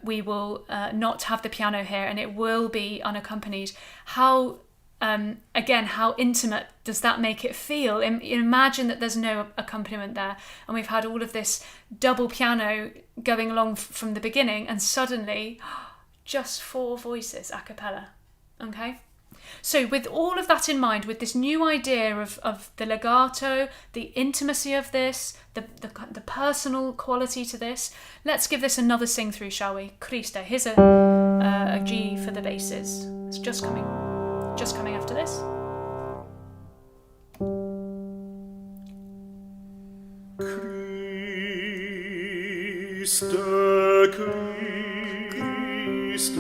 we will not have the piano here, and it will be unaccompanied. How intimate does that make it feel? Imagine that there's no accompaniment there, and we've had all of this double piano going along from the beginning, and suddenly just 4 voices a cappella. Okay? So with all of that in mind, with this new idea of the legato, the intimacy of this, the personal quality to this, let's give this another sing through, shall we? Christe. Here's a G for the basses. It's just coming after this. Christe, Christe,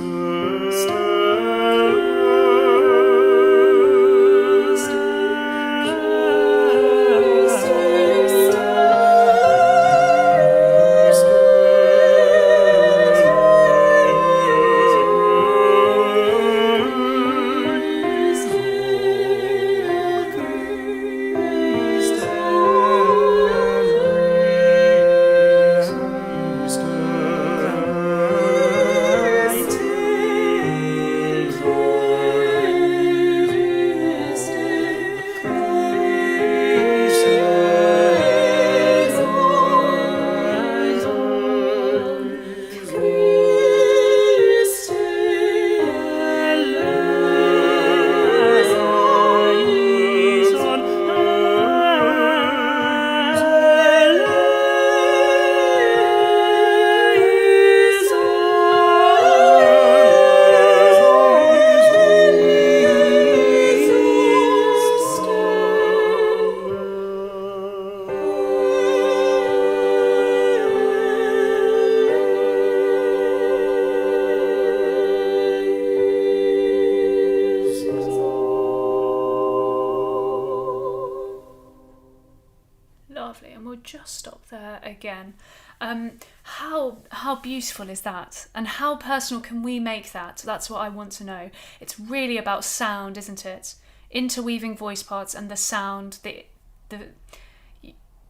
Just stop there again. How beautiful is that, and how personal can we make that? That's what I want to know. It's really about sound, isn't it? Interweaving voice parts and the sound, the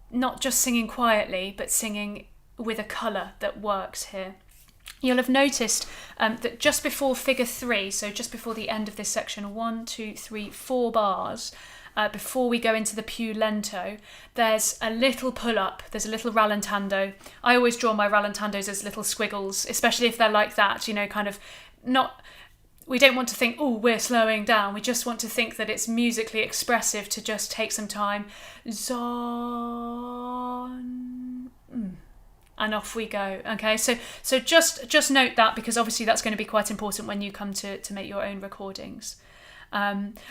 not just singing quietly, but singing with a colour that works here. You'll have noticed that just before figure 3, so just before the end of this section, 1, 2, 3, 4 bars, before we go into the più lento, there's a little pull-up, there's a little rallentando. I always draw my rallentandos as little squiggles, especially if they're like that, kind of not... We don't want to think, oh, we're slowing down. We just want to think that it's musically expressive to just take some time. Zon... And off we go. Okay, so just note that, because obviously that's going to be quite important when you come to make your own recordings.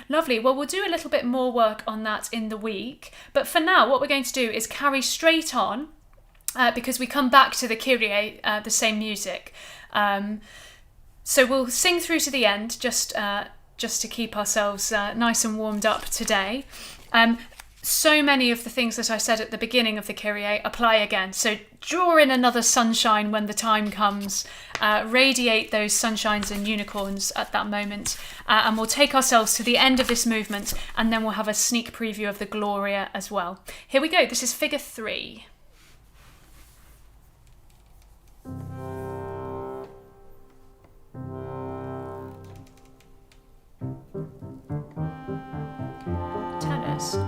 Lovely. Well, we'll do a little bit more work on that in the week. But for now, what we're going to do is carry straight on, because we come back to the Kyrie, the same music. So we'll sing through to the end, just to keep ourselves nice and warmed up today. So many of the things that I said at the beginning of the Kyrie apply again. So draw in another sunshine when the time comes. Radiate those sunshines and unicorns at that moment. And we'll take ourselves to the end of this movement, and then we'll have a sneak preview of the Gloria as well. Here we go. This is figure 3. Tennis.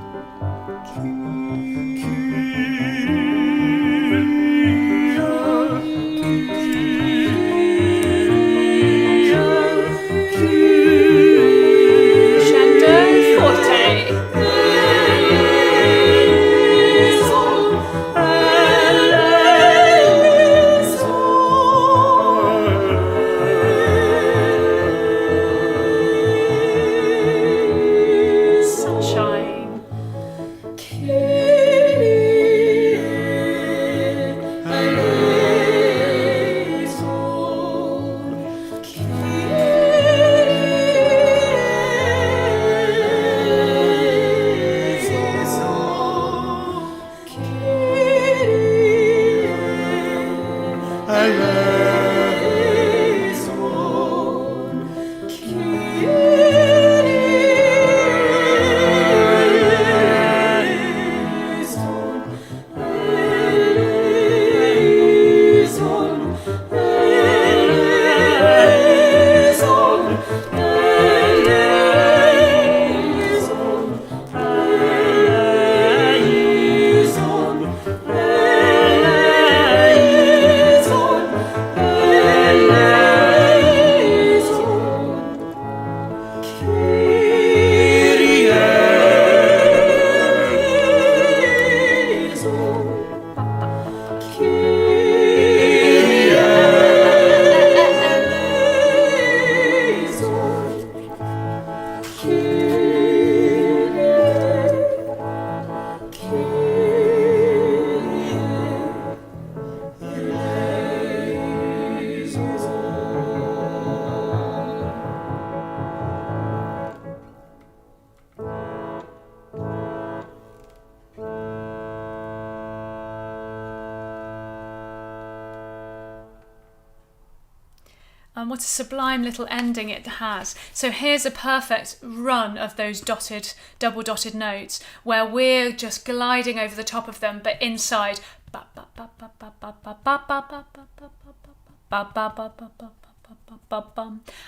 And what a sublime little ending it has. So here's a perfect run of those double dotted notes where we're just gliding over the top of them, but inside. And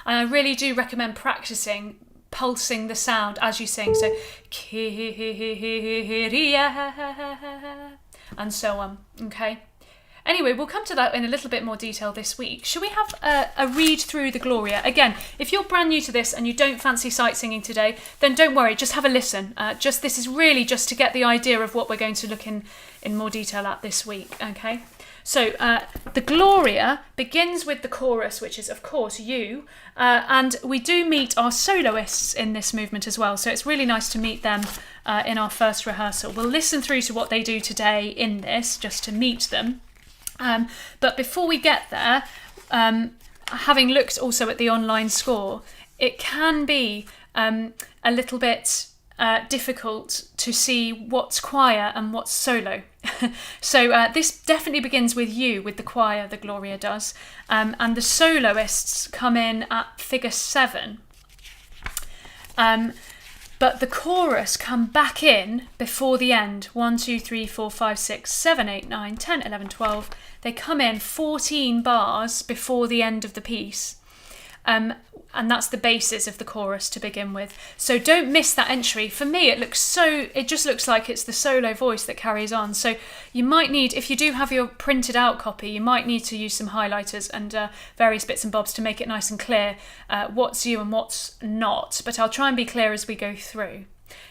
I really do recommend practicing pulsing the sound as you sing. So and so on. Okay. Anyway, we'll come to that in a little bit more detail this week. Shall we have a read through the Gloria? Again, if you're brand new to this and you don't fancy sight singing today, then don't worry, just have a listen. This is really just to get the idea of what we're going to look in more detail at this week, okay? So the Gloria begins with the chorus, which is, of course, you, and we do meet our soloists in this movement as well, so it's really nice to meet them in our first rehearsal. We'll listen through to what they do today in this, just to meet them. But before we get there, having looked also at the online score, it can be a little bit difficult to see what's choir and what's solo. So this definitely begins with you, with the choir, the Gloria does, and the soloists come in at figure 7. But the chorus come back in before the end. 1, 2, 3, 4, 5, 6, 7, 8, 9, 10, 11, 12. They come in 14 bars before the end of the piece. And that's the basis of the chorus to begin with. So don't miss that entry. For me, it just looks like it's the solo voice that carries on. So you might need, if you do have your printed out copy, you might need to use some highlighters and various bits and bobs to make it nice and clear what's you and what's not. But I'll try and be clear as we go through.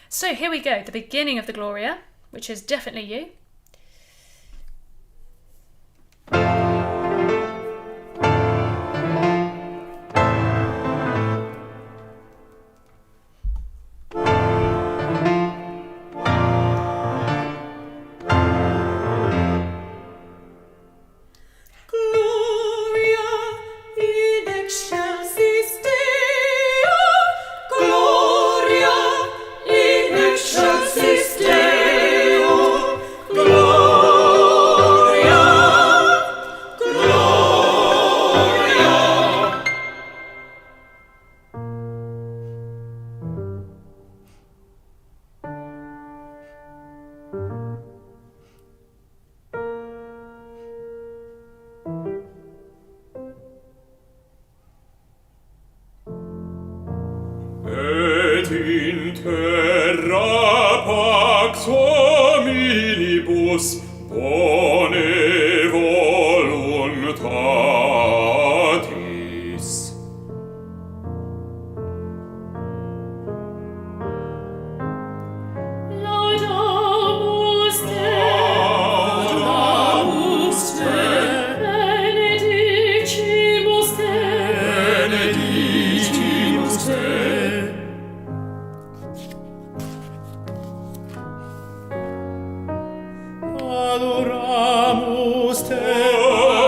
So here we go, the beginning of the Gloria, which is definitely you. Gloria in excelsis Deus bone voluntatis. Laudamus te, laudamus te, benedicimus te, benedicimus te. Adoramus te,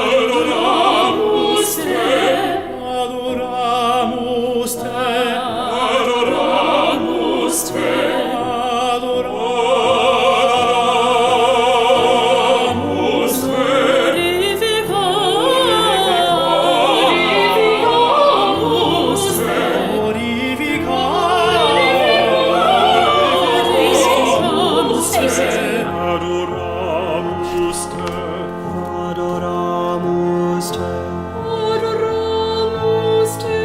adoramus te, adoramus te, adoramus te, adoramus te. Glorificamus te, glorificamus te. Adoramus te, adoramus te, adoramus te,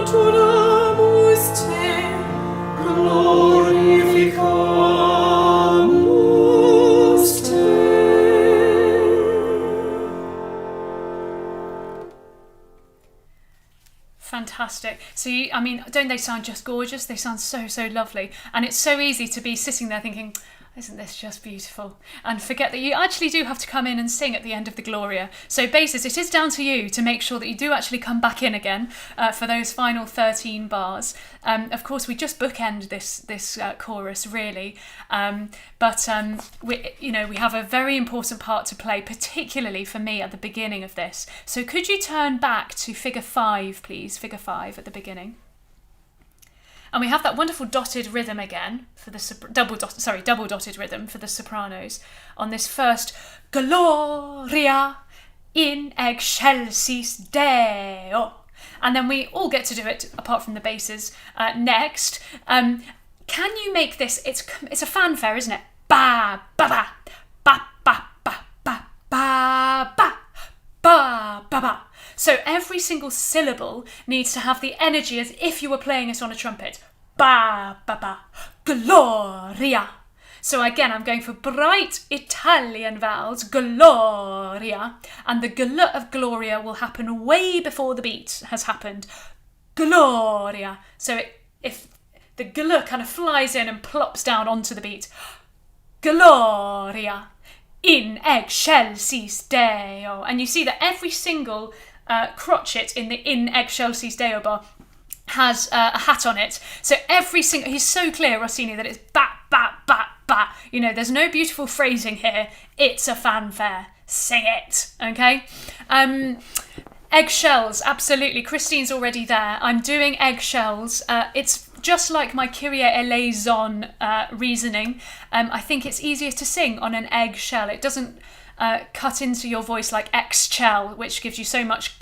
adoramus te, glorificamus te. Fantastic. So, I mean, don't they sound just gorgeous? They sound so, so lovely. And it's so easy to be sitting there thinking, isn't this just beautiful? And forget that you actually do have to come in and sing at the end of the Gloria. So basses, it is down to you to make sure that you do actually come back in again for those final 13 bars. Of course, we just bookend this chorus, really. We have a very important part to play, particularly for me at the beginning of this. So could you turn back to figure 5, please? Figure 5 at the beginning. And we have that wonderful dotted rhythm again for the double dotted rhythm for the sopranos on this first Gloria in excelsis Deo. And then we all get to do it, apart from the basses, next. Can you make this, it's a fanfare, isn't it? Ba, ba, ba, ba, ba, ba, ba, ba, ba, ba, ba, ba. So every single syllable needs to have the energy as if you were playing it on a trumpet. Ba, ba, ba, Gloria. So again, I'm going for bright Italian vowels, Gloria. And the gl of Gloria will happen way before the beat has happened. Gloria. So if the gl kind of flies in and plops down onto the beat. Gloria in excelsis Deo. And you see that every single crotchet in the in excelsis Deo bar has a hat on it. So every single, he's so clear, Rossini, that it's ba, ba, ba, ba. You know, there's no beautiful phrasing here. It's a fanfare. Sing it, okay? Eggshells, absolutely. Christine's already there. I'm doing eggshells. It's just like my Kyrie eleison reasoning. I think it's easier to sing on an eggshell. It doesn't cut into your voice like eggshell, which gives you so much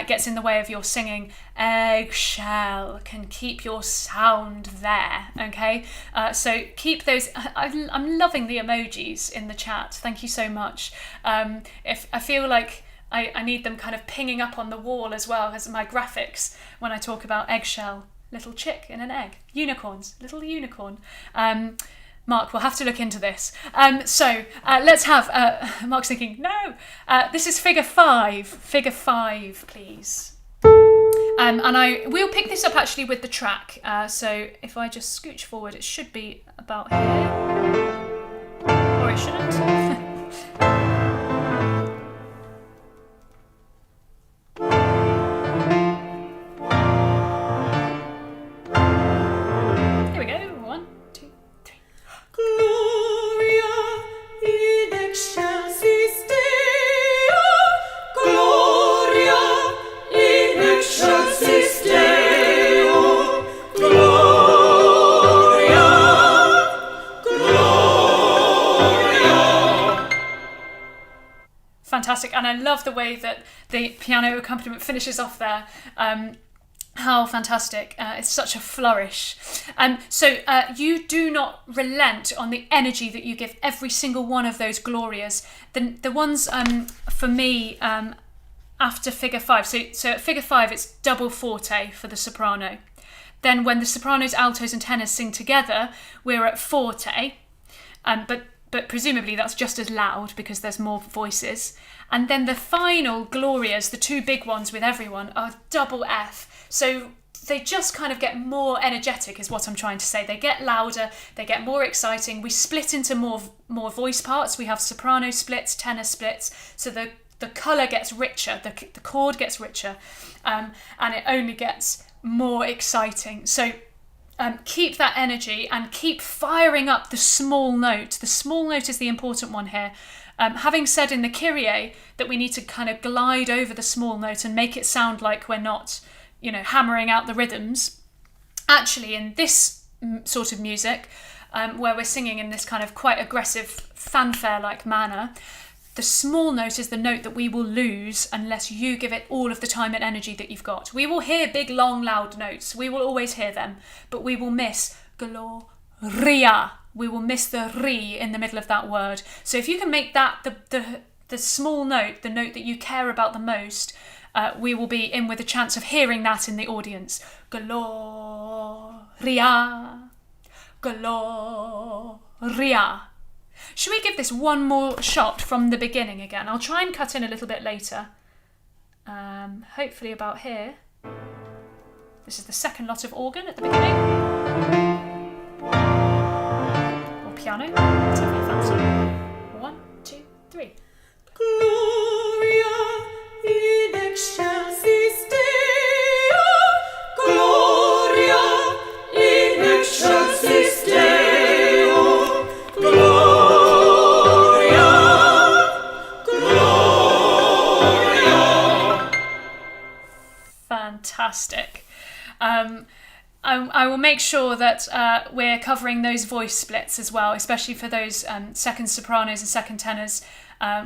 gets in the way of your singing. Eggshell can keep your sound there, okay? So keep those. I'm loving the emojis in the chat. Thank you so much. If I feel like I need them kind of pinging up on the wall as well as my graphics when I talk about eggshell. Little chick in an egg. Unicorns. Little unicorn. Mark, we'll have to look into this. Let's have, Mark's thinking, no, this is figure 5. Figure 5, please. We'll pick this up actually with the track. So if I just scooch forward, it should be about here. Or it shouldn't. Here we go. 1, 2, 3. Gloria in excelsis Deo, Gloria in excelsis Deo, Gloria, Gloria. Fantastic, and I love the way that the piano accompaniment finishes off there. How fantastic. It's such a flourish. You do not relent on the energy that you give every single one of those Glorias. The ones, for me, after figure 5. So at figure 5, it's double forte for the soprano. Then when the sopranos, altos and tenors sing together, we're at forte. But but presumably that's just as loud because there's more voices. And then the final glorias, the two big ones with everyone, are double F. So they just kind of get more energetic is what I'm trying to say. They get louder, they get more exciting. We split into more voice parts. We have soprano splits, tenor splits. So the colour gets richer, the chord gets richer, and it only gets more exciting. So keep that energy and keep firing up the small note. The small note is the important one here. Having said in the Kyrie that we need to kind of glide over the small note and make it sound like we're not, hammering out the rhythms. Actually, in this sort of music, where we're singing in this kind of quite aggressive fanfare-like manner, the small note is the note that we will lose unless you give it all of the time and energy that you've got. We will hear big, long, loud notes. We will always hear them, but we will miss gloria. We will miss the ri in the middle of that word. So if you can make that the small note, the note that you care about the most, we will be in with a chance of hearing that in the audience. Gloria, gloria. Should we give this one more shot from the beginning again? I'll try and cut in a little bit later. Hopefully about here. This is the second lot of organ at the beginning. Or piano, whatever you fancy. 1, 2, 3. Gloria in excelsis Deo, Gloria in excelsis Deo, Gloria, Gloria. Fantastic. I will make sure that we're covering those voice splits as well, especially for those second sopranos and second tenors.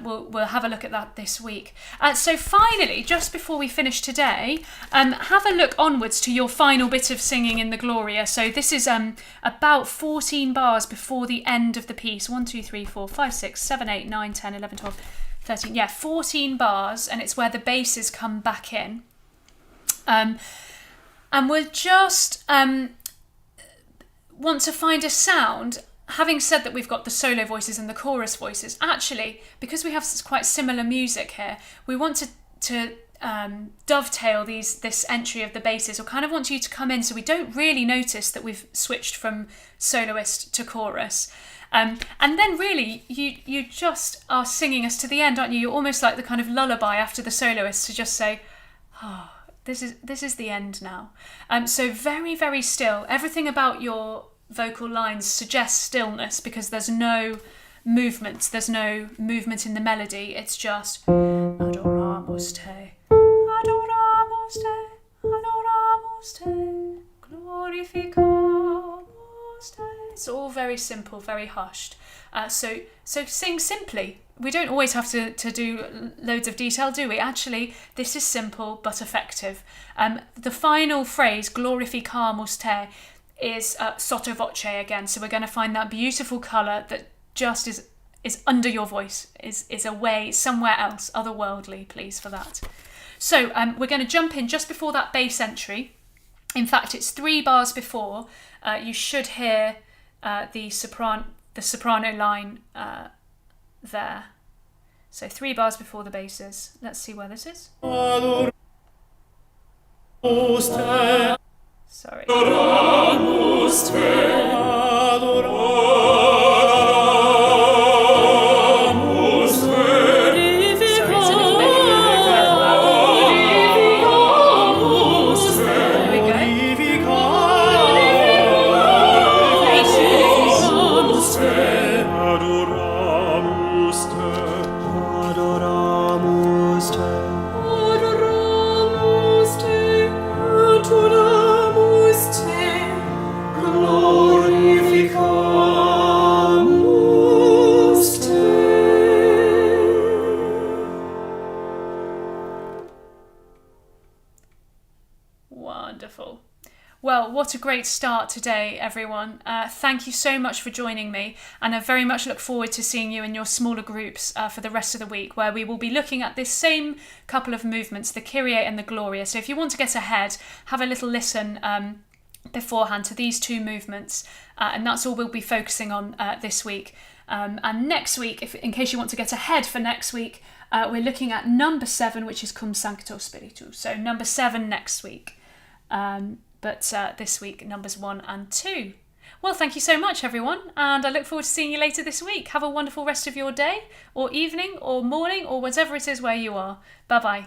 We'll have a look at that this week. So finally, just before we finish today, have a look onwards to your final bit of singing in the Gloria. So this is about 14 bars before the end of the piece. 1, 2, 3, 4, 5, 6, 7, 8, 9, 10, 11, 12, 13. Yeah, 14 bars, and it's where the basses come back in. And we'll just want to find a sound. Having said that we've got the solo voices and the chorus voices, actually, because we have quite similar music here, we want to dovetail this entry of the basses, or kind of want you to come in so we don't really notice that we've switched from soloist to chorus. And then really, you just are singing us to the end, aren't you? You're almost like the kind of lullaby after the soloist to just say, oh, this is the end now. So very, very still. Everything about your vocal lines suggests stillness because there's no movement. There's no movement in the melody. It's just adoramus te, adoramus te, adoramus te, glorificamus te. It's all very simple, very hushed. So sing simply. We don't always have to do loads of detail, do we? Actually, this is simple but effective. The final phrase, glorificamus te, is sotto voce again. So we're going to find that beautiful colour that just is under your voice, is away somewhere else, otherworldly, please for that. So we're going to jump in just before that bass entry. In fact, it's 3 bars before. You should hear the soprano line there. So 3 bars before the basses. Let's see where this is. Sorry. Adoramus te, adoramus te, Wonderful. Well, what a great start today, everyone. Thank you so much for joining me, and I very much look forward to seeing you in your smaller groups for the rest of the week, where we will be looking at this same couple of movements, the Kyrie and the Gloria. So if you want to get ahead, have a little listen beforehand to these 2 movements, and that's all we'll be focusing on this week. And next week, in case you want to get ahead for next week, we're looking at number 7, which is Cum Sancto Spiritu. So number 7 next week. But this week, numbers 1 and 2. Well, thank you so much, everyone. And I look forward to seeing you later this week. Have a wonderful rest of your day, or evening, or morning, or whatever it is where you are. Bye-bye.